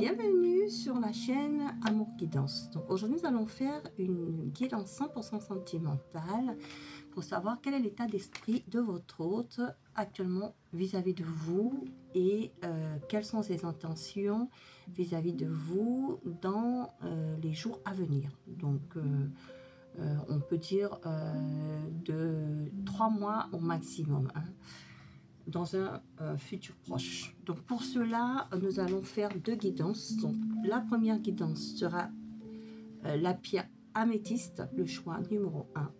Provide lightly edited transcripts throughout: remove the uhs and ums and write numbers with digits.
Bienvenue sur la chaîne Amour Guidance. Donc aujourd'hui nous allons faire une guidance 100% sentimentale pour savoir quel est l'état d'esprit de votre hôte actuellement vis-à-vis de vous et quelles sont ses intentions vis-à-vis de vous dans les jours à venir. Donc on peut dire de 3 mois au maximum, hein, dans un futur proche. Donc pour cela, nous allons faire 2 guidances. Donc la première guidance sera la pierre améthyste, le choix numéro 1.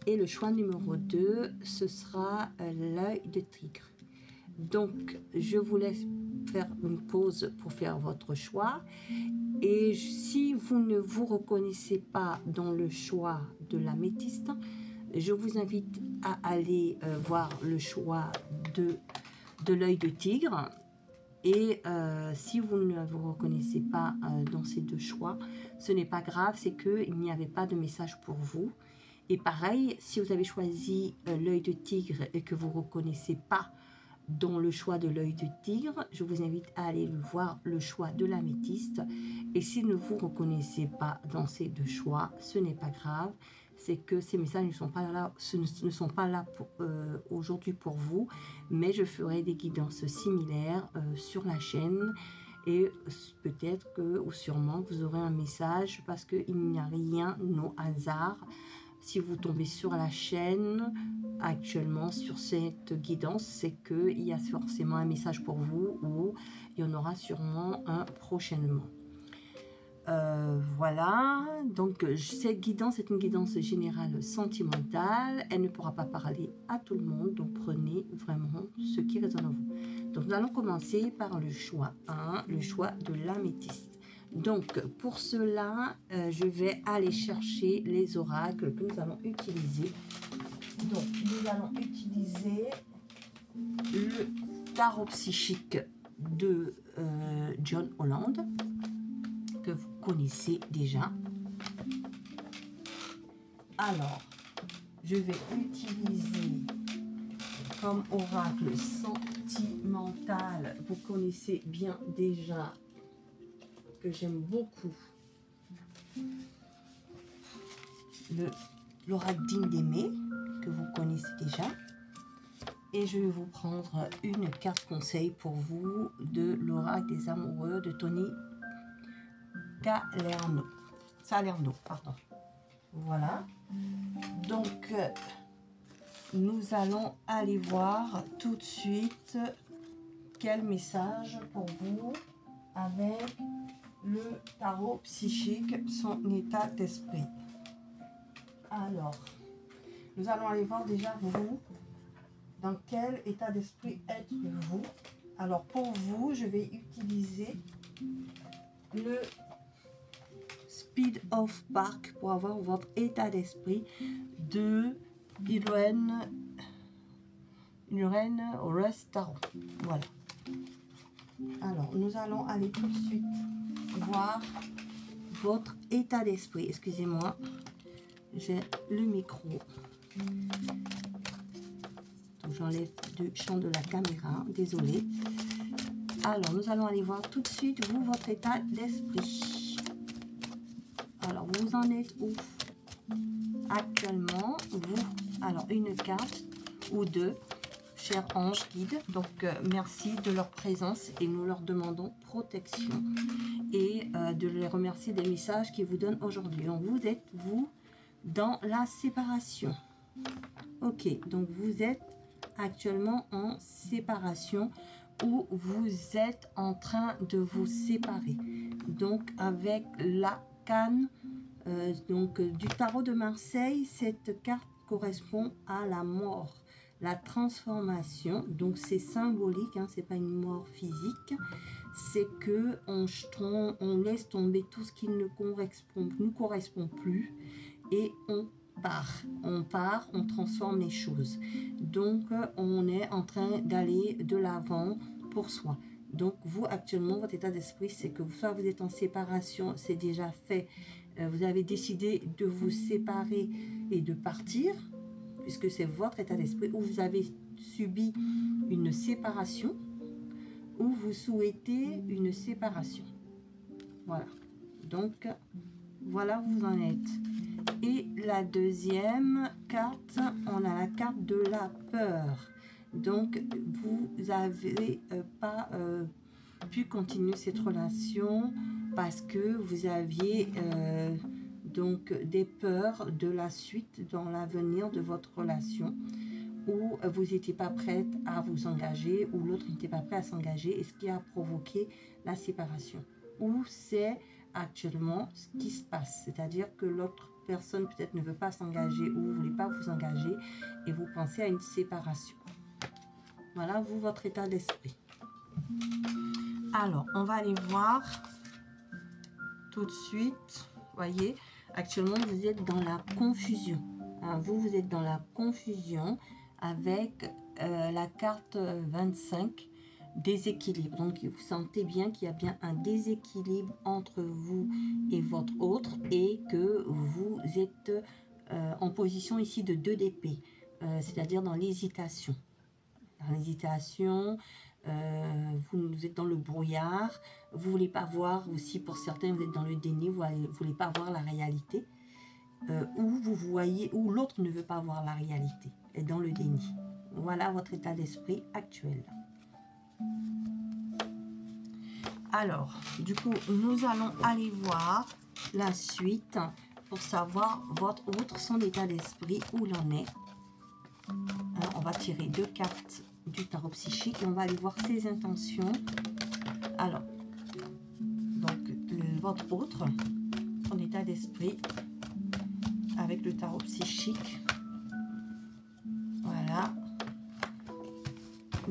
Et le choix numéro 2, ce sera l'œil de tigre. Donc je vous laisse faire une pause pour faire votre choix. Et si vous ne vous reconnaissez pas dans le choix de l'améthyste, je vous invite à aller voir le choix de l'œil de tigre. Et si vous ne vous reconnaissez pas dans ces 2 choix, ce n'est pas grave, c'est qu'il n'y avait pas de message pour vous. Et pareil, si vous avez choisi l'œil de tigre et que vous ne reconnaissez pas dans le choix de l'œil de tigre, je vous invite à aller voir le choix de l'améthyste. Et si ne vous reconnaissez pas dans ces 2 choix, ce n'est pas grave. C'est que ces messages ne sont pas là aujourd'hui pour vous, mais je ferai des guidances similaires sur la chaîne et peut-être que ou sûrement vous aurez un message parce qu'il n'y a rien au hasard. Si vous tombez sur la chaîne actuellement sur cette guidance, c'est qu'il y a forcément un message pour vous ou il y en aura sûrement un prochainement. Voilà, donc cette guidance est une guidance générale sentimentale. Elle ne pourra pas parler à tout le monde, donc prenez vraiment ce qui résonne en vous. Donc nous allons commencer par le choix 1, le choix de l'améthyste. Donc pour cela, je vais aller chercher les oracles que nous allons utiliser. Donc nous allons utiliser le tarot psychique de John Holland, que vous connaissez déjà. Alors, je vais utiliser comme oracle sentimental, vous connaissez bien déjà, que j'aime beaucoup, l'oracle digne d'aimer, que vous connaissez déjà. Et je vais vous prendre une carte conseil pour vous de l'oracle des amoureux de Tony Salerno, pardon. Voilà. Donc, nous allons aller voir tout de suite quel message pour vous avec le tarot psychique, son état d'esprit. Alors, nous allons aller voir déjà vous, dans quel état d'esprit êtes-vous. Alors, pour vous, je vais utiliser le Speed of Park pour avoir votre état d'esprit de Irène Rust Tarot. Voilà. Alors, nous allons aller tout de suite voir votre état d'esprit. Excusez-moi, j'ai le micro. Donc, j'enlève du champ de la caméra. Désolée. Alors, nous allons aller voir tout de suite, vous, votre état d'esprit. Alors, vous en êtes où actuellement, vous? Alors, une carte ou 2, chers anges guides. Donc, merci de leur présence et nous leur demandons protection. Et de les remercier des messages qu'ils vous donnent aujourd'hui. Donc, vous êtes, vous, dans la séparation. Ok, donc vous êtes actuellement en séparation ou vous êtes en train de vous séparer. Donc, avec la canne du tarot de Marseille, cette carte correspond à la mort, la transformation. Donc c'est symbolique, hein, c'est pas une mort physique, c'est que on laisse tomber tout ce qui ne nous correspond plus et on part, on transforme les choses. Donc on est en train d'aller de l'avant pour soi. Donc vous actuellement, votre état d'esprit, c'est que soit vous êtes en séparation, c'est déjà fait, vous avez décidé de vous séparer et de partir, puisque c'est votre état d'esprit, ou vous avez subi une séparation, ou vous souhaitez une séparation. Voilà. Donc, voilà où vous en êtes. Et la deuxième carte, on a la carte de la peur. Donc, vous n'avez pas pu continuer cette relation parce que vous aviez donc des peurs de la suite dans l'avenir de votre relation, où vous n'étiez pas prête à vous engager, ou l'autre n'était pas prêt à s'engager, et ce qui a provoqué la séparation. Ou c'est actuellement ce qui se passe, c'est-à-dire que l'autre personne peut-être ne veut pas s'engager, ou vous ne voulez pas vous engager, et vous pensez à une séparation. Voilà, vous, votre état d'esprit. Alors, on va aller voir tout de suite. Voyez, actuellement, vous êtes dans la confusion. Hein, vous êtes dans la confusion avec la carte 25, déséquilibre. Donc, vous sentez bien qu'il y a bien un déséquilibre entre vous et votre autre, et que vous êtes en position ici de 2 d'épée, c'est-à-dire dans l'hésitation. Dans l'hésitation, vous êtes dans le brouillard, vous ne voulez pas voir aussi, pour certains, vous êtes dans le déni, vous ne voulez pas voir la réalité, ou vous voyez, ou l'autre ne veut pas voir la réalité, est dans le déni. Voilà votre état d'esprit actuel. Alors, du coup, nous allons aller voir la suite pour savoir votre autre, son état d'esprit, où l'on est. Alors, on va tirer 2 cartes du tarot psychique et on va aller voir ses intentions. Alors, donc, votre autre, son état d'esprit avec le tarot psychique. Voilà.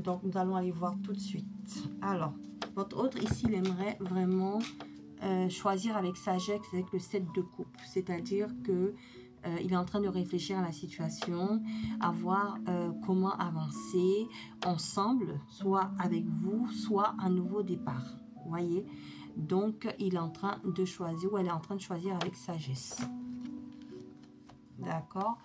Donc, nous allons aller voir tout de suite. Alors, votre autre ici, il aimerait vraiment choisir avec sagesse, avec le 7 de coupe. C'est-à-dire que il est en train de réfléchir à la situation, à voir comment avancer ensemble, soit avec vous, soit un nouveau départ. Vous voyez? Donc, il est en train de choisir, ou elle est en train de choisir avec sagesse. D'accord?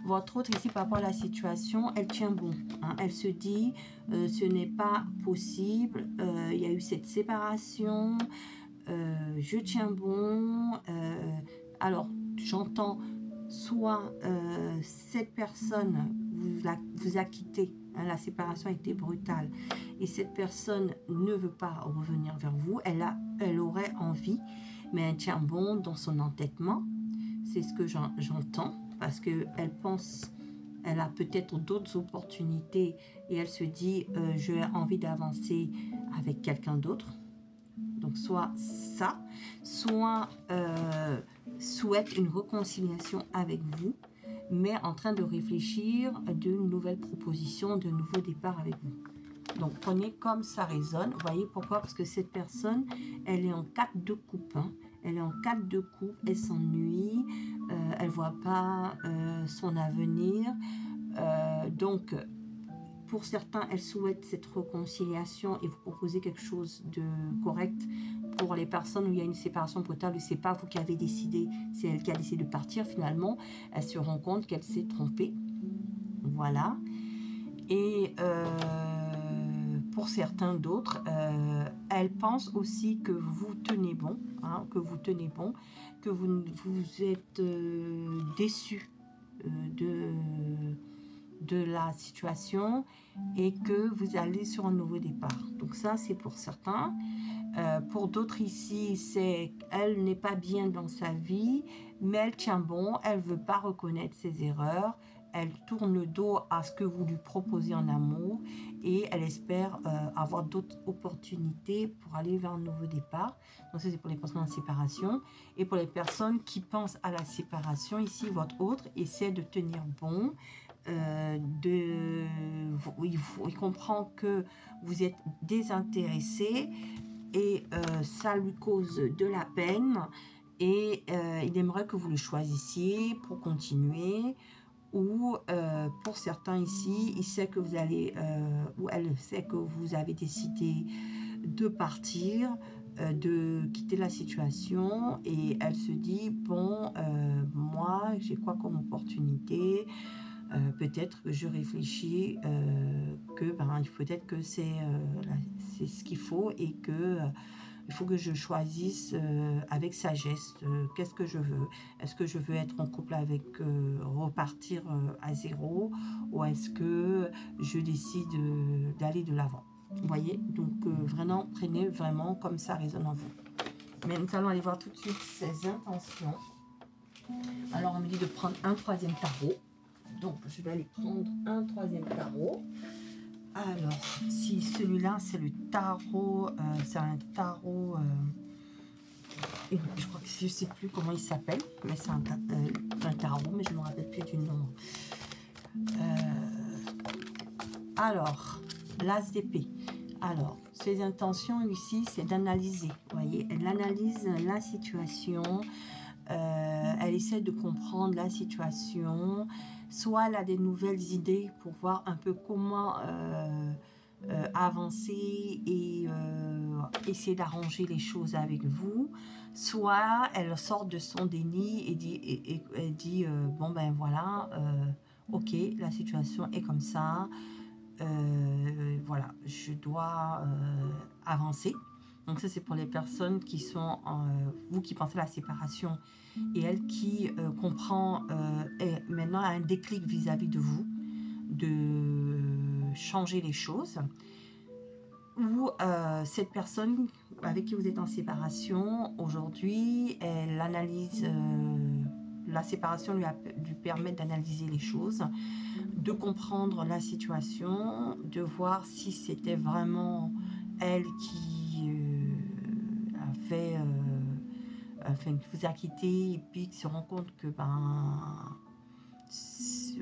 Votre autre ici, par rapport à la situation, elle tient bon. Hein, elle se dit, ce n'est pas possible, il y a eu cette séparation, je tiens bon. Alors, j'entends soit cette personne vous a quitté, hein, la séparation a été brutale, et cette personne ne veut pas revenir vers vous, elle aurait envie, mais elle tient bon dans son entêtement. C'est ce que j'entends, parce qu'elle pense, elle a peut-être d'autres opportunités, et elle se dit, j'ai envie d'avancer avec quelqu'un d'autre. Donc, soit ça, soit souhaite une réconciliation avec vous, mais en train de réfléchir de nouvelles propositions, de nouveaux départs avec vous. Donc, prenez comme ça résonne. Vous voyez pourquoi? Parce que cette personne, elle est en 4 de coupe. Hein. Elle est en 4 de coupe, elle s'ennuie, elle ne voit pas son avenir. Donc, pour certains, elle souhaite cette réconciliation et vous proposez quelque chose de correct. Pour les personnes où il y a une séparation brutale, ce n'est pas vous qui avez décidé, c'est elle qui a décidé de partir. Finalement, elle se rend compte qu'elle s'est trompée. Voilà. Et pour certains d'autres, elle pense aussi que vous tenez bon, hein, que vous tenez bon, que vous êtes déçu de la situation et que vous allez sur un nouveau départ. Donc ça, c'est pour certains. Pour d'autres ici, c'est elle n'est pas bien dans sa vie, mais elle tient bon, elle ne veut pas reconnaître ses erreurs, elle tourne le dos à ce que vous lui proposez en amour et elle espère avoir d'autres opportunités pour aller vers un nouveau départ. Donc ça, c'est pour les personnes en séparation. Et pour les personnes qui pensent à la séparation, ici, votre autre essaie de tenir bon. Il comprend que vous êtes désintéressé et ça lui cause de la peine et il aimerait que vous le choisissiez pour continuer, ou pour certains ici, il sait que vous allez ou elle sait que vous avez décidé de partir, de quitter la situation, et elle se dit bon, moi j'ai quoi comme opportunité, peut-être que je réfléchis que peut-être que c'est ce qu'il faut et que il faut que je choisisse avec sagesse qu'est-ce que je veux. Est-ce que je veux être en couple avec repartir à zéro, ou est-ce que je décide d'aller de l'avant. Vous voyez, donc vraiment, prenez vraiment comme ça résonne en vous. Mais nous allons aller voir tout de suite ces intentions. Alors, on me dit de prendre un troisième tarot. Donc, je vais aller prendre un troisième tarot. Alors, si celui-là, c'est le tarot, c'est un tarot, je crois que je ne sais plus comment il s'appelle, mais c'est un tarot, mais je ne me rappelle plus du nom. Alors, l'as d'épée. Alors, ses intentions ici, c'est d'analyser. Vous voyez, elle analyse la situation, elle essaie de comprendre la situation. Soit elle a des nouvelles idées pour voir un peu comment avancer et essayer d'arranger les choses avec vous. Soit elle sort de son déni et dit bon ben voilà, ok, la situation est comme ça. Voilà, je dois avancer. Donc ça, c'est pour les personnes qui sont, vous qui pensez à la séparation, et elle qui comprend, et maintenant a un déclic vis-à-vis de vous, de changer les choses. Ou cette personne avec qui vous êtes en séparation, aujourd'hui, elle analyse, la séparation lui permet d'analyser les choses, de comprendre la situation, de voir si c'était vraiment elle qui vous a quitté, et puis qui se rend compte que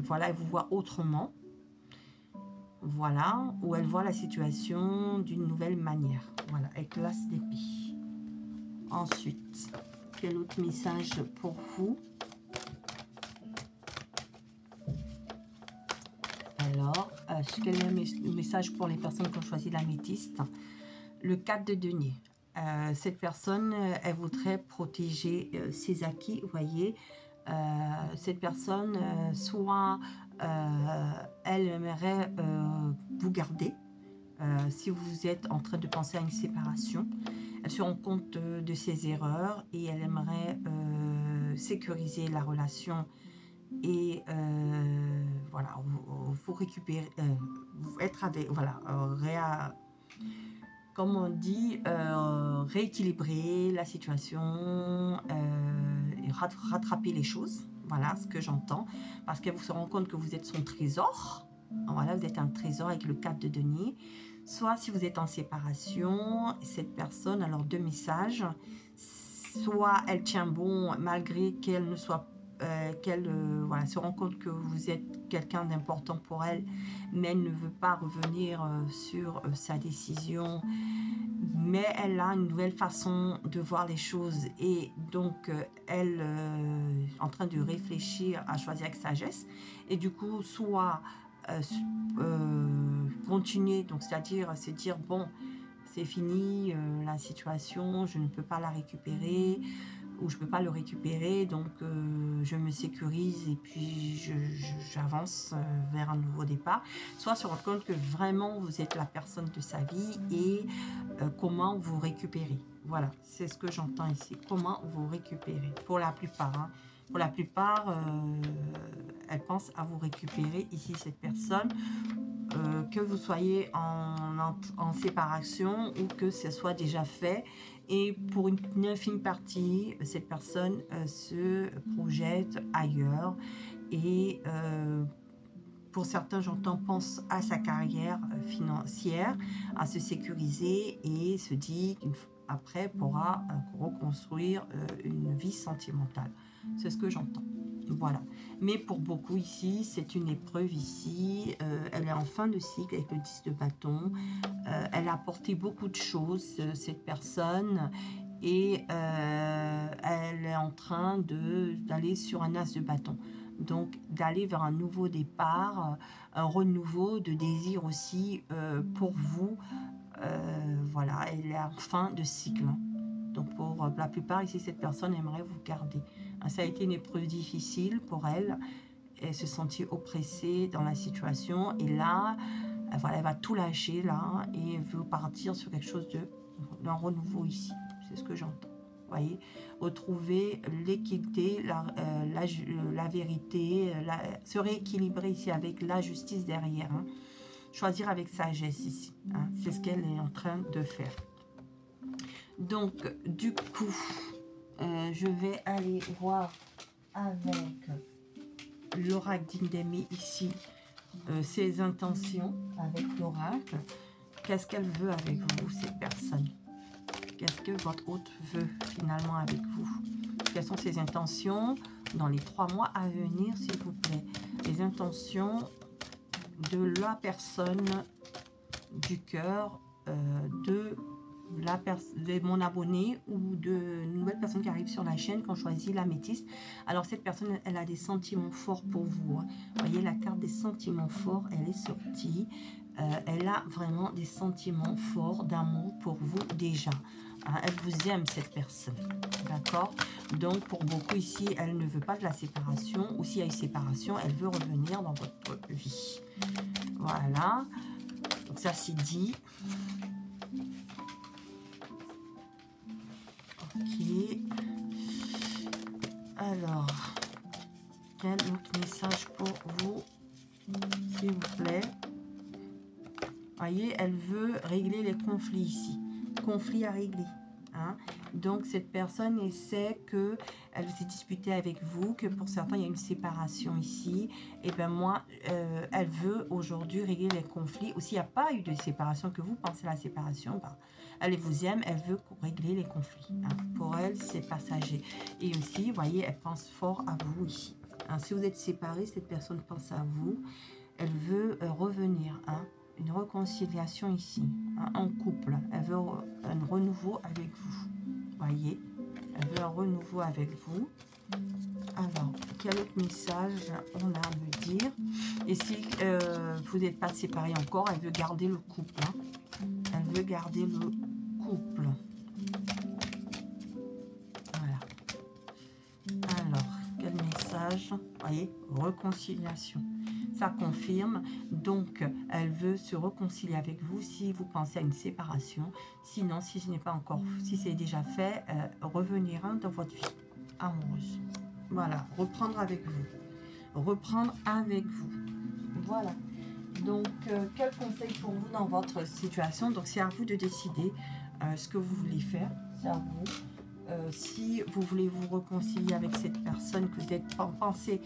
voilà, elle vous voit autrement, voilà, ou elle voit la situation d'une nouvelle manière, voilà, avec l'as d'épée. Ensuite, quel autre message pour vous? Alors, quel est le message pour les personnes qui ont choisi l'améthyste? Le 4 de denier. Cette personne, elle voudrait protéger ses acquis, vous voyez. Cette personne, soit elle aimerait vous garder, si vous êtes en train de penser à une séparation. Elle se rend compte de ses erreurs et elle aimerait sécuriser la relation et voilà, vous récupérer, être avec, voilà, comme on dit, rééquilibrer la situation, et rattraper les choses. Voilà ce que j'entends, parce qu'elle se rend compte que vous êtes son trésor. Voilà, vous êtes un trésor avec le 4 de denier. Soit si vous êtes en séparation, cette personne, alors deux messages, soit elle tient bon malgré qu'elle ne soit qu'elle voilà, se rend compte que vous êtes quelqu'un d'important pour elle, mais elle ne veut pas revenir sur sa décision, mais elle a une nouvelle façon de voir les choses, et donc elle est en train de réfléchir à choisir avec sagesse, et du coup soit continuer, donc c'est-à-dire se dire bon, c'est fini, la situation, je ne peux pas la récupérer, ou je ne peux pas le récupérer, donc je me sécurise et puis j'avance vers un nouveau départ. Soit se rendre compte que vraiment vous êtes la personne de sa vie, et comment vous récupérer. Voilà, c'est ce que j'entends ici. Comment vous récupérer, pour la plupart. Hein. Pour la plupart, elle pense à vous récupérer ici, cette personne. Que vous soyez en séparation ou que ce soit déjà fait, et pour une infime partie, cette personne se projette ailleurs, et pour certains, j'entends, pense à sa carrière financière, à se sécuriser, et se dit qu'après pourra reconstruire une vie sentimentale. C'est ce que j'entends. Voilà. Mais pour beaucoup ici, c'est une épreuve ici. Elle est en fin de cycle avec le 10 de bâton. Elle a apporté beaucoup de choses, cette personne. Et elle est en train d'aller sur un as de bâton. Donc d'aller vers un nouveau départ, un renouveau de désir aussi pour vous. Voilà, elle est en fin de cycle. Donc pour la plupart ici, cette personne aimerait vous garder. Ça a été une épreuve difficile pour elle. Elle se sentit oppressée dans la situation. Et là, voilà, elle va tout lâcher là, et veut partir sur quelque chose de d'un renouveau ici. C'est ce que j'entends. Voyez, retrouver l'équité, la vérité, se rééquilibrer ici avec la justice derrière. Hein. Choisir avec sagesse ici. Hein. C'est ce qu'elle est en train de faire. Donc, du coup, je vais aller voir avec l'oracle d'Indemi ici ses intentions avec l'oracle. Qu'est-ce qu'elle veut avec vous, cette personne? Qu'est-ce que votre hôte veut finalement avec vous? Quelles sont ses intentions dans les 3 mois à venir, s'il vous plaît? Les intentions de la personne du cœur, de mon abonné ou de nouvelles personnes qui arrivent sur la chaîne qui ont choisi l'améthyste. Alors cette personne, elle a des sentiments forts pour vous. Hein. Vous voyez la carte des sentiments forts, elle est sortie. Elle a vraiment des sentiments forts d'amour pour vous déjà. Hein, elle vous aime, cette personne. D'accord? Donc, pour beaucoup ici, elle ne veut pas de la séparation. Ou s'il y a une séparation, elle veut revenir dans votre vie. Voilà. Donc, ça, c'est dit. Ok. Alors, quel autre message pour vous, s'il vous plaît? Voyez, elle veut régler les conflits ici. Conflit à régler. Hein? Donc, cette personne essaie que elle s'est disputée avec vous, que pour certains, il y a une séparation ici. Et bien moi, elle veut aujourd'hui régler les conflits. Ou s'il n'y a pas eu de séparation, que vous pensez à la séparation, ben, elle vous aime, elle veut régler les conflits. Hein? Pour elle, c'est passager. Et aussi, vous voyez, elle pense fort à vous ici. Hein? Si vous êtes séparés, cette personne pense à vous. Elle veut revenir, hein? Une réconciliation ici, hein, en couple. Elle veut un renouveau avec vous. Voyez, elle veut un renouveau avec vous. Alors, quel autre message on a à me dire? Et si vous n'êtes pas séparés encore, elle veut garder le couple. Hein. Elle veut garder le couple. Voilà. Alors, quel message? Voyez, réconciliation. Ça confirme, donc elle veut se réconcilier avec vous si vous pensez à une séparation. Sinon, si ce n'est pas encore, si c'est déjà fait, revenir dans votre vie amoureuse. Voilà, reprendre avec vous. Reprendre avec vous. Voilà. Donc, quel conseil pour vous dans votre situation? Donc, c'est à vous de décider ce que vous voulez faire. C'est à vous. Si vous voulez vous réconcilier avec cette personne que vous êtes pensé.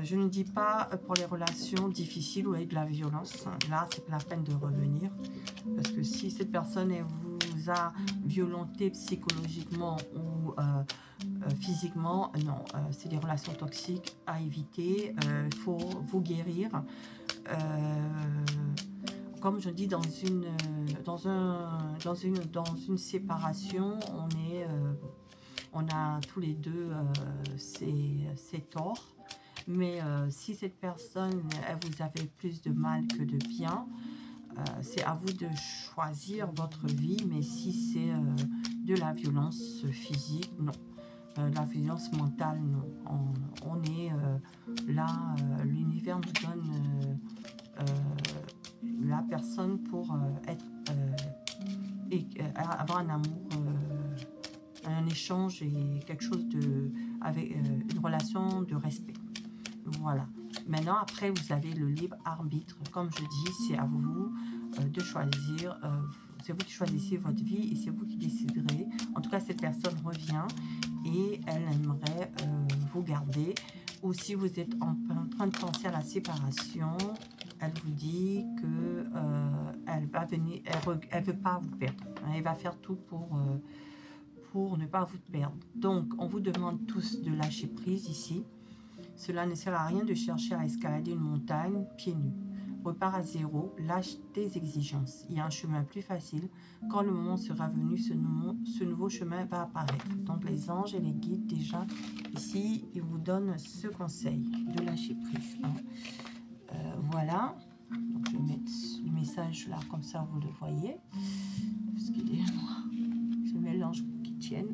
Je ne dis pas pour les relations difficiles ou avec de la violence. Là, c'est pas la peine de revenir. Parce que si cette personne vous a violenté psychologiquement ou physiquement, non, c'est des relations toxiques à éviter. Il faut vous guérir. Comme je dis, dans une séparation, on a tous les deux ses torts. Mais si cette personne, elle vous avait plus de mal que de bien, c'est à vous de choisir votre vie. Mais si c'est de la violence physique, non. La violence mentale, non. On est là, l'univers nous donne la personne pour avoir un amour, un échange et quelque chose avec une relation de respect. Voilà. Maintenant, après, vous avez le libre arbitre. Comme je dis, c'est à vous de choisir. C'est vous qui choisissez votre vie et c'est vous qui déciderez. En tout cas, cette personne revient et elle aimerait vous garder. Ou si vous êtes en train de penser à la séparation, elle vous dit que elle va venir, elle veut pas vous perdre. Elle va faire tout pour ne pas vous perdre. Donc, on vous demande tous de lâcher prise ici. Cela ne sert à rien de chercher à escalader une montagne pieds nus. Repars à zéro, lâche tes exigences. Il y a un chemin plus facile. Quand le moment sera venu, ce nouveau chemin va apparaître. Donc les anges et les guides, déjà, ici, ils vous donnent ce conseil de lâcher prise. Hein. Voilà. Donc, je vais mettre le message là, comme ça, vous le voyez. Parce qu'il est moi. Je mets l'ange qui tienne.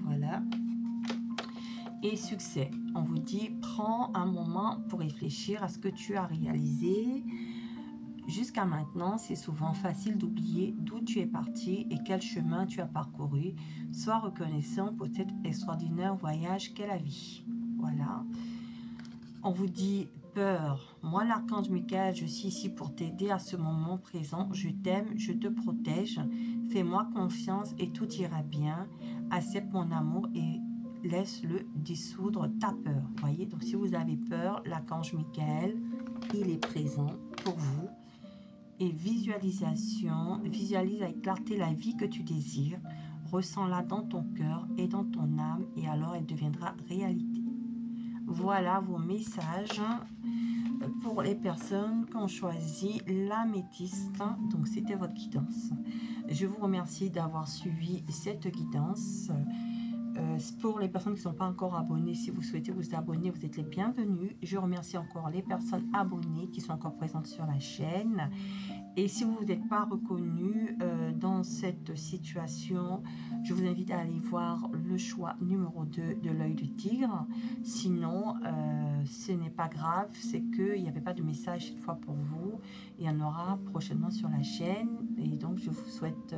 Voilà. Et succès, on vous dit, prends un moment pour réfléchir à ce que tu as réalisé. jusqu'à maintenant, c'est souvent facile d'oublier d'où tu es parti et quel chemin tu as parcouru. Sois reconnaissant pour cet extraordinaire voyage qu'est la vie. Voilà. On vous dit peur. Moi, l'archange Michael, je suis ici pour t'aider à ce moment présent. Je t'aime, je te protège. Fais-moi confiance et tout ira bien. Accepte mon amour et laisse-le dissoudre ta peur. Voyez, donc si vous avez peur, l'archange Michael, il est présent pour vous. Et visualisation, visualise avec clarté la vie que tu désires. Ressens-la dans ton cœur et dans ton âme et alors elle deviendra réalité. Voilà vos messages pour les personnes qui ont choisi l'améthyste. Donc c'était votre guidance. Je vous remercie d'avoir suivi cette guidance. Pour les personnes qui ne sont pas encore abonnées, si vous souhaitez vous abonner, vous êtes les bienvenus. Je remercie encore les personnes abonnées qui sont encore présentes sur la chaîne. Et si vous n'êtes pas reconnu dans cette situation, je vous invite à aller voir le choix numéro 2 de l'œil du tigre. Sinon, ce n'est pas grave, c'est qu'il n'y avait pas de message cette fois pour vous. Il y en aura prochainement sur la chaîne. Et donc, je vous souhaite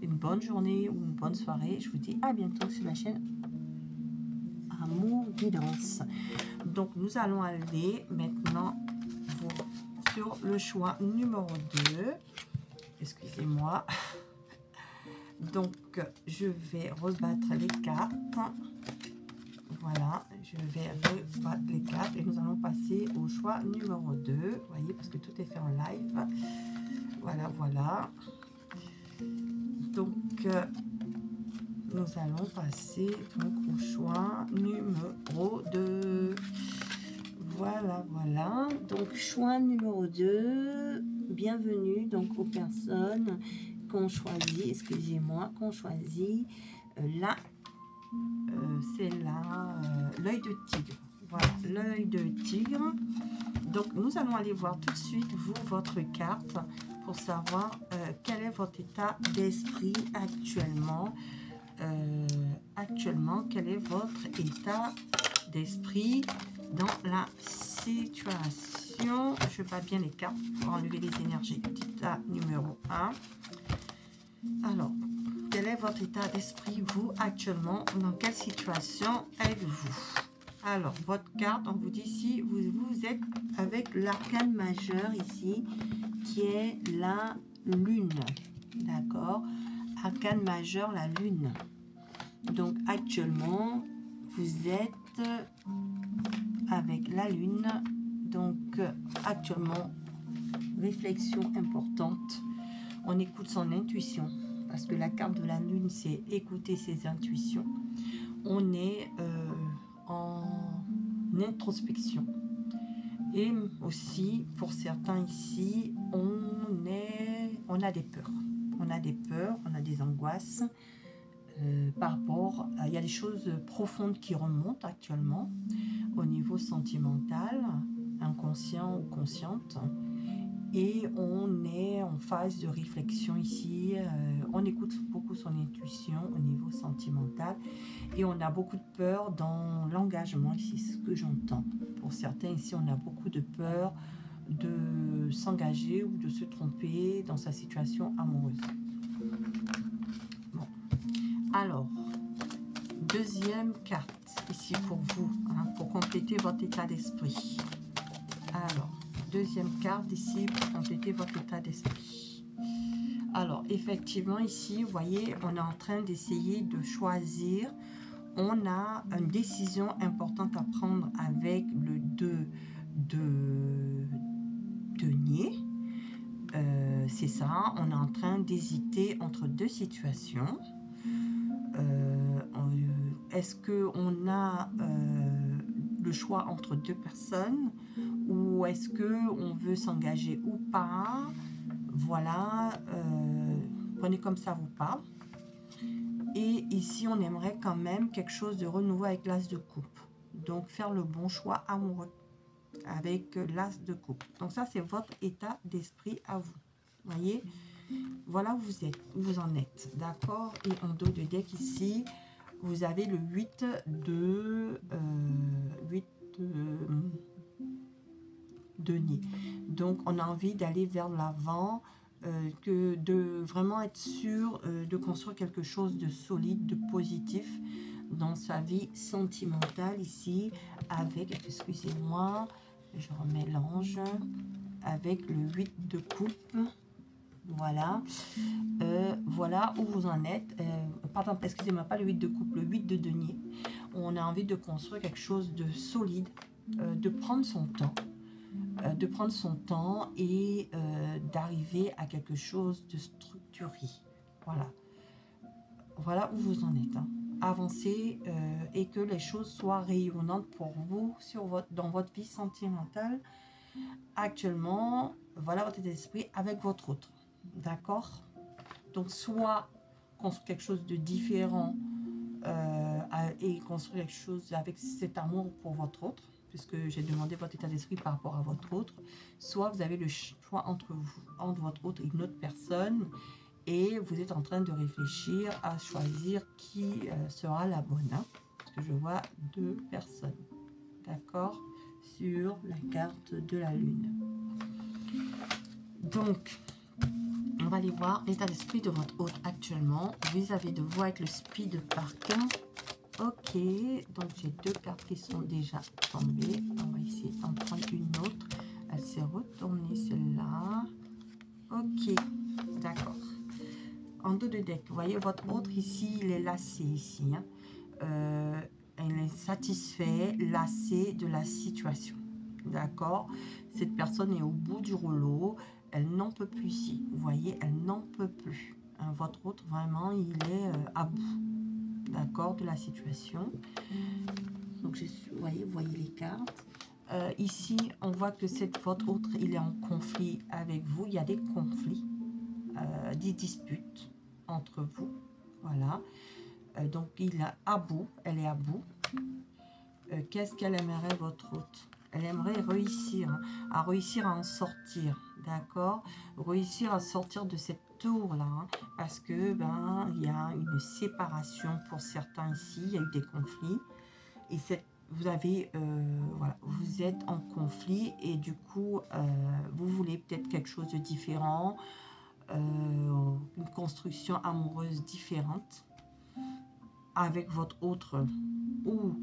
une bonne journée ou une bonne soirée. Je vous dis à bientôt sur la chaîne Amour Guidance. Donc, nous allons aller maintenant sur le choix numéro 2. Excusez-moi. Donc, je vais rebattre les cartes. Voilà, je vais rebattre les cartes et nous allons passer au choix numéro 2. Vous voyez, parce que tout est fait en live. Voilà, voilà. Donc, nous allons passer donc au choix numéro 2. Voilà, voilà. Donc, choix numéro 2. Bienvenue donc aux personnes qu'on choisit, excusez-moi, qu'on choisit là, c'est là, l'œil de tigre. Voilà, l'œil de tigre. Donc, nous allons aller voir tout de suite, vous, votre carte, pour savoir quel est votre état d'esprit actuellement. Quel est votre état d'esprit dans la situation. Je bats bien les cartes pour enlever les énergies. État numéro 1. Alors, quel est votre état d'esprit, vous, actuellement? Dans quelle situation êtes-vous? Alors, votre carte, on vous dit ici, vous êtes avec l'arcane majeur ici, qui est la lune. D'accord? Arcane majeur, la lune. Donc, actuellement, vous êtes avec la lune. Donc, actuellement, réflexion importante. On écoute son intuition. Parce que la carte de la lune, c'est écouter ses intuitions. On est en introspection. Et aussi, pour certains ici, on a des peurs. On a des peurs, on a des angoisses. Par rapport, il y a des choses profondes qui remontent actuellement au niveau sentimental, inconscient ou consciente, et on est en phase de réflexion ici. On écoute beaucoup son intuition au niveau sentimental et on a beaucoup de peur dans l'engagement ici, c'est ce que j'entends. Pour certains ici, on a beaucoup de peur de s'engager ou de se tromper dans sa situation amoureuse. Alors, deuxième carte ici pour vous, hein, pour compléter votre état d'esprit. Alors, deuxième carte ici pour compléter votre état d'esprit. Alors, effectivement, ici, vous voyez, on est en train d'essayer de choisir. On a une décision importante à prendre avec le 2 de denier. C'est ça, on est en train d'hésiter entre deux situations. Est-ce qu'on a le choix entre deux personnes ou est-ce qu'on veut s'engager ou pas? Voilà, prenez comme ça vous parle. Et ici, on aimerait quand même quelque chose de renouveau avec l'as de coupe. Donc, faire le bon choix amoureux avec l'as de coupe. Donc, ça, c'est votre état d'esprit à vous. Voyez? Voilà où vous êtes, où vous en êtes. D'accord? Et en dos de deck ici, vous avez le 8 de denier. Donc, on a envie d'aller vers l'avant, que de vraiment être sûr de construire quelque chose de solide, de positif dans sa vie sentimentale ici, avec, excusez-moi, je remélange, avec le 8 de coupe. Voilà, voilà où vous en êtes. Pardon, excusez-moi, pas le 8 de coupe, le 8 de denier. On a envie de construire quelque chose de solide, de prendre son temps. Et d'arriver à quelque chose de structuré. Voilà. Voilà où vous en êtes. Hein. Avancez et que les choses soient rayonnantes pour vous dans votre vie sentimentale. Actuellement, voilà votre état d'esprit avec votre autre. D'accord? Donc, soit construire quelque chose de différent et construire quelque chose avec cet amour pour votre autre, puisque j'ai demandé votre état d'esprit par rapport à votre autre, soit vous avez le choix entre votre autre et une autre personne, et vous êtes en train de réfléchir à choisir qui sera la bonne, hein, parce que je vois 2 personnes, d'accord, sur la carte de la lune. Donc, on va aller voir l'état d'esprit de votre hôte actuellement vis-à-vis de vous avec le speed park. Ok, donc j'ai 2 cartes qui sont déjà tombées. On va essayer d'en prendre une autre. Elle s'est retournée celle-là. Ok, d'accord. En dos de deck, vous voyez votre autre ici, il est lassé ici. Hein. Elle est satisfait, lassé de la situation. D'accord? Cette personne est au bout du rouleau. Elle n'en peut plus ici. Vous voyez, elle n'en peut plus. Hein, votre autre, vraiment, il est à bout. D'accord, de la situation. Donc, vous voyez les cartes. Ici, on voit que votre autre, il est en conflit avec vous. Il y a des conflits, des disputes entre vous. Voilà. Donc, il est à bout. Elle est à bout. Qu'est-ce qu'elle aimerait, votre autre? Elle aimerait réussir, hein, réussir à en sortir. D'accord? Réussir à sortir de cette tour-là. Hein, parce que, il y a une séparation pour certains ici. Il y a eu des conflits. Et vous avez, voilà, vous êtes en conflit et du coup, vous voulez peut-être quelque chose de différent, une construction amoureuse différente avec votre autre ou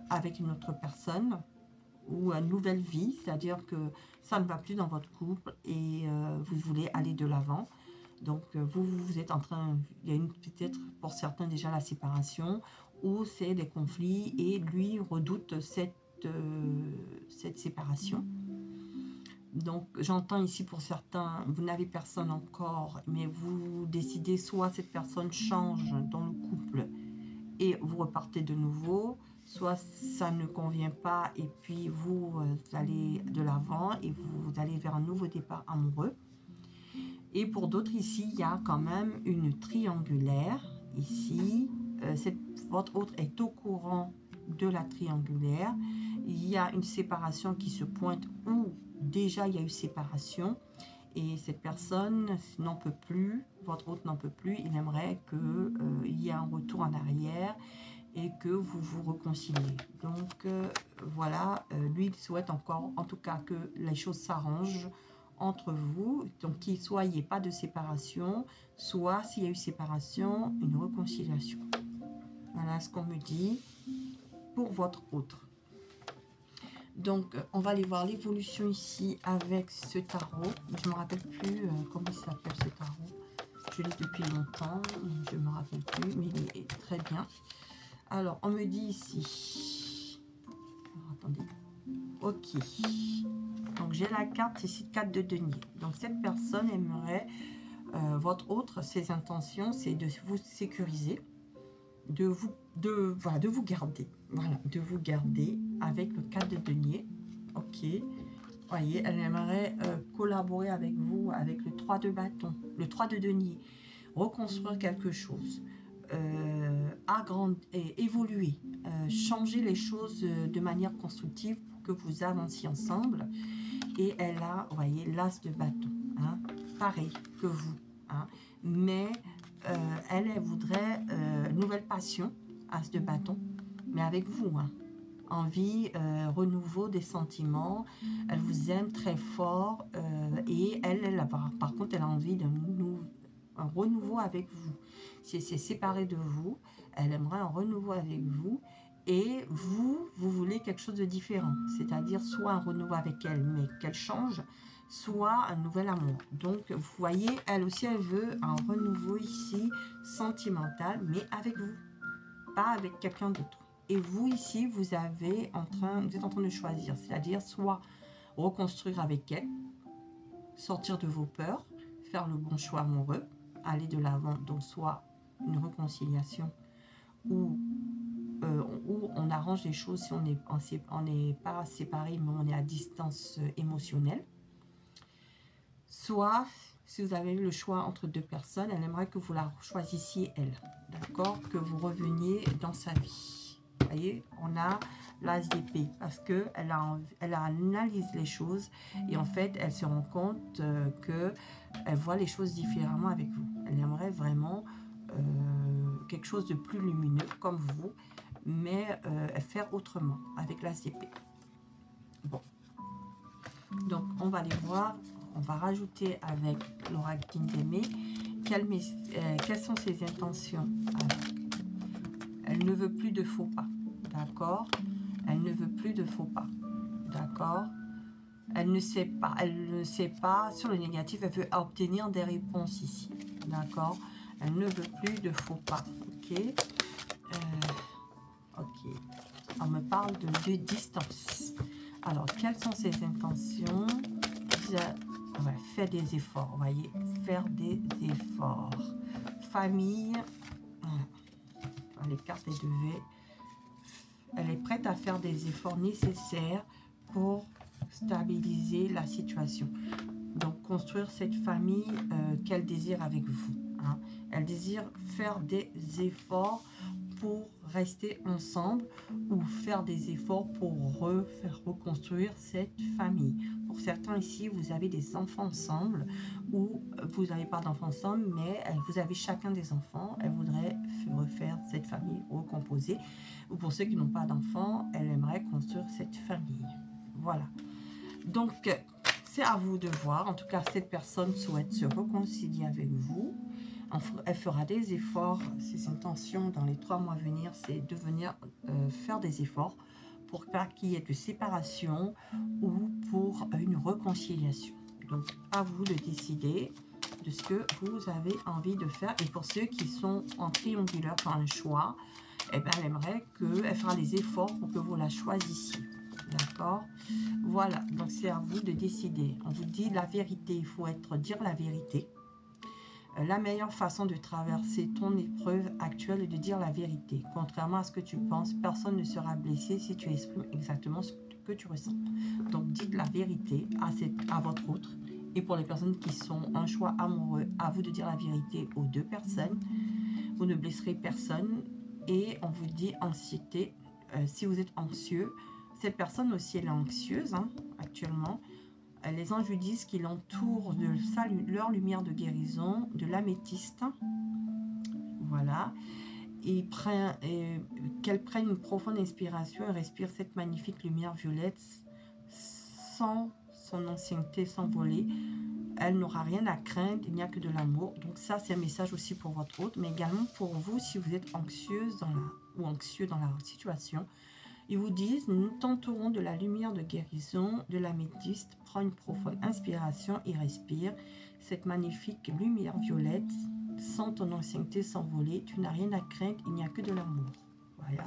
avec une autre personne ou une nouvelle vie, c'est-à-dire que ça ne va plus dans votre couple et vous voulez aller de l'avant. Donc, vous êtes en train, il y a peut-être pour certains déjà la séparation ou c'est des conflits et lui redoute cette séparation. Donc, j'entends ici pour certains, vous n'avez personne encore, mais vous décidez soit cette personne change dans le couple et vous repartez de nouveau, soit ça ne convient pas et puis vous allez de l'avant et vous allez vers un nouveau départ amoureux. Et pour d'autres ici, il y a quand même une triangulaire. Ici, votre autre est au courant de la triangulaire. Il y a une séparation qui se pointe ou déjà il y a eu séparation. Et cette personne n'en peut plus, votre autre n'en peut plus. Il aimerait qu'il y ait un retour en arrière et que vous vous réconciliez. Donc voilà, lui il souhaite encore, en tout cas, que les choses s'arrangent entre vous, donc qu'il soit il n'y ait pas de séparation, soit s'il y a eu séparation, une réconciliation. Voilà ce qu'on me dit pour votre autre. Donc on va aller voir l'évolution ici avec ce tarot. Je ne me rappelle plus comment il s'appelle ce tarot. Je l'ai depuis longtemps, je ne me rappelle plus, mais il est très bien. Alors on me dit ici, alors, attendez, ok. Donc, j'ai la carte ici, 4 de denier. Donc, cette personne aimerait, votre autre, ses intentions, c'est de vous sécuriser, de vous garder. Voilà, de vous garder avec le 4 de denier. Ok. Voyez, elle aimerait collaborer avec vous, avec le 3 de bâton, le 3 de denier, reconstruire quelque chose, évoluer, changer les choses de manière constructive pour que vous avanciez ensemble. Et elle a, vous voyez, l'as de bâton, hein, pareil que vous. Hein, mais elle voudrait nouvelle passion, as de bâton, mais avec vous. Hein, envie, renouveau des sentiments. Elle vous aime très fort et par contre, elle a envie d'un renouveau avec vous. Si elle s'est séparée de vous, elle aimerait un renouveau avec vous. Et vous voulez quelque chose de différent, c'est-à-dire soit un renouveau avec elle, mais qu'elle change, soit un nouvel amour. Donc, vous voyez, elle aussi, elle veut un renouveau ici, sentimental, mais avec vous, pas avec quelqu'un d'autre. Et vous, ici, vous êtes en train de choisir, c'est-à-dire soit reconstruire avec elle, sortir de vos peurs, faire le bon choix amoureux, aller de l'avant, donc soit une réconciliation ou où on arrange les choses si on n'est pas séparés, mais on est à distance émotionnelle. Soit, si vous avez le choix entre deux personnes, elle aimerait que vous la choisissiez elle, d'accord, que vous reveniez dans sa vie. Vous voyez, on a l'as d'épée parce que elle analyse les choses et en fait, elle se rend compte qu'elle voit les choses différemment avec vous. Elle aimerait vraiment quelque chose de plus lumineux comme vous, mais faire autrement avec la CP. Bon, donc on va les voir, on va rajouter avec l'oracle Kindemé quelles sont ses intentions. Alors, elle ne veut plus de faux pas, d'accord, elle ne veut plus de faux pas, d'accord, elle ne sait pas sur le négatif, elle veut obtenir des réponses ici, d'accord, elle ne veut plus de faux pas, ok. Ok, on me parle de distance. Alors, quelles sont ses intentions? Ouais, faire des efforts, vous voyez, faire des efforts. Famille, les cartes est devées. Elle est prête à faire des efforts nécessaires pour stabiliser la situation. Donc, construire cette famille qu'elle désire avec vous. Hein. Elle désire faire des efforts pour rester ensemble ou faire des efforts pour reconstruire cette famille. Pour certains ici, vous avez des enfants ensemble ou vous n'avez pas d'enfants ensemble, mais vous avez chacun des enfants. Elle voudrait refaire cette famille, recomposer. Ou pour ceux qui n'ont pas d'enfants, elle aimerait construire cette famille. Voilà. Donc, c'est à vous de voir. En tout cas, cette personne souhaite se réconcilier avec vous. Elle fera des efforts. Ses intentions dans les 3 mois à venir, c'est de venir faire des efforts pour pas qu'il y ait de séparation ou pour une réconciliation. Donc, à vous de décider de ce que vous avez envie de faire. Et pour ceux qui sont en triangulaire, qui ont un choix, eh ben, elle aimerait qu'elle fera les efforts pour que vous la choisissiez. D'accord? Voilà, donc c'est à vous de décider. On vous dit la vérité, il faut dire la vérité. La meilleure façon de traverser ton épreuve actuelle est de dire la vérité. Contrairement à ce que tu penses, personne ne sera blessé si tu exprimes exactement ce que tu ressens. Donc, dites la vérité à votre autre. Et pour les personnes qui sont en choix amoureux, à vous de dire la vérité aux 2 personnes. Vous ne blesserez personne. Et on vous dit anxiété. Si vous êtes anxieux, cette personne aussi, elle est anxieuse actuellement. Les anges lui disent qu'il entoure de leur lumière de guérison, de l'améthyste. Voilà. Et qu'elle prenne une profonde inspiration et respire cette magnifique lumière violette sans son ancienneté s'envoler. Elle n'aura rien à craindre, il n'y a que de l'amour. Donc ça, c'est un message aussi pour votre hôte, mais également pour vous si vous êtes anxieuse ou anxieux dans la situation. Ils vous disent, nous tenterons de la lumière de guérison de l'améthyste. Prends une profonde inspiration et respire. Cette magnifique lumière violette, sans ton ancienneté s'envoler, tu n'as rien à craindre, il n'y a que de l'amour. Voilà.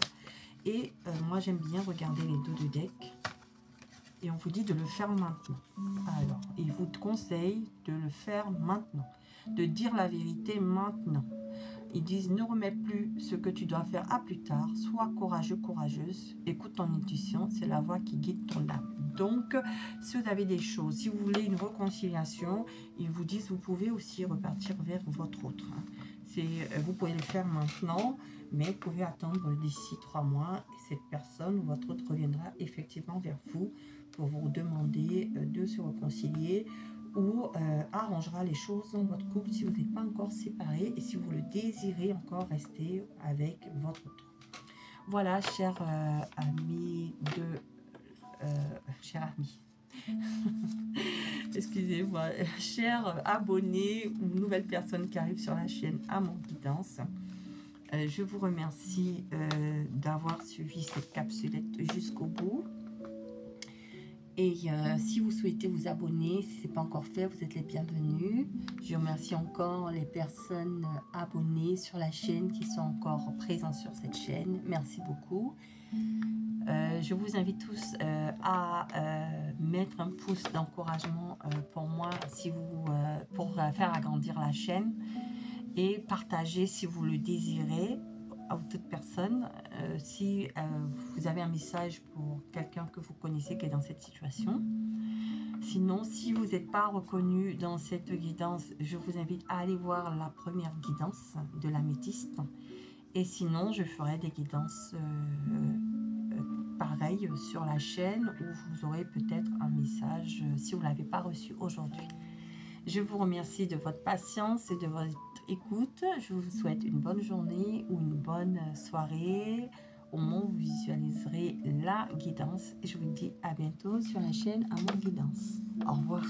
Et moi, j'aime bien regarder les dos de deck. Et on vous dit de le faire maintenant. Alors, il vous conseille de le faire maintenant. De dire la vérité maintenant. Ils disent, ne remets plus ce que tu dois faire à plus tard. Sois courageux, courageuse. Écoute ton intuition, c'est la voix qui guide ton âme. Donc, si vous avez des choses, si vous voulez une réconciliation, ils vous disent, vous pouvez aussi repartir vers votre autre. Vous pouvez le faire maintenant, mais vous pouvez attendre d'ici 3 mois. Et cette personne ou votre autre reviendra effectivement vers vous pour vous demander de se réconcilier ou arrangera les choses dans votre couple si vous n'êtes pas encore séparés et si vous le désirez encore rester avec votre autre. Voilà, chers amis chers amis, excusez-moi, chers abonnés ou nouvelles personnes qui arrivent sur la chaîne Amour Guidance, je vous remercie d'avoir suivi cette capsulette jusqu'au bout. Et si vous souhaitez vous abonner, si ce n'est pas encore fait, vous êtes les bienvenus. Je remercie encore les personnes abonnées sur la chaîne qui sont encore présentes sur cette chaîne. Merci beaucoup. Je vous invite tous à mettre un pouce d'encouragement pour moi si vous, pour faire agrandir la chaîne, et partager si vous le désirez à toute personne. Si vous avez un message pour quelqu'un que vous connaissez qui est dans cette situation. Sinon, si vous n'êtes pas reconnu dans cette guidance, je vous invite à aller voir la première guidance de l'améthyste. Et sinon, je ferai des guidances pareilles sur la chaîne où vous aurez peut-être un message si vous ne l'avez pas reçu aujourd'hui. Je vous remercie de votre patience et de votre écoute. Je vous souhaite une bonne journée ou une bonne soirée au moment où vous visualiserez la guidance. Et je vous dis à bientôt sur la chaîne Amour Guidance. Au revoir.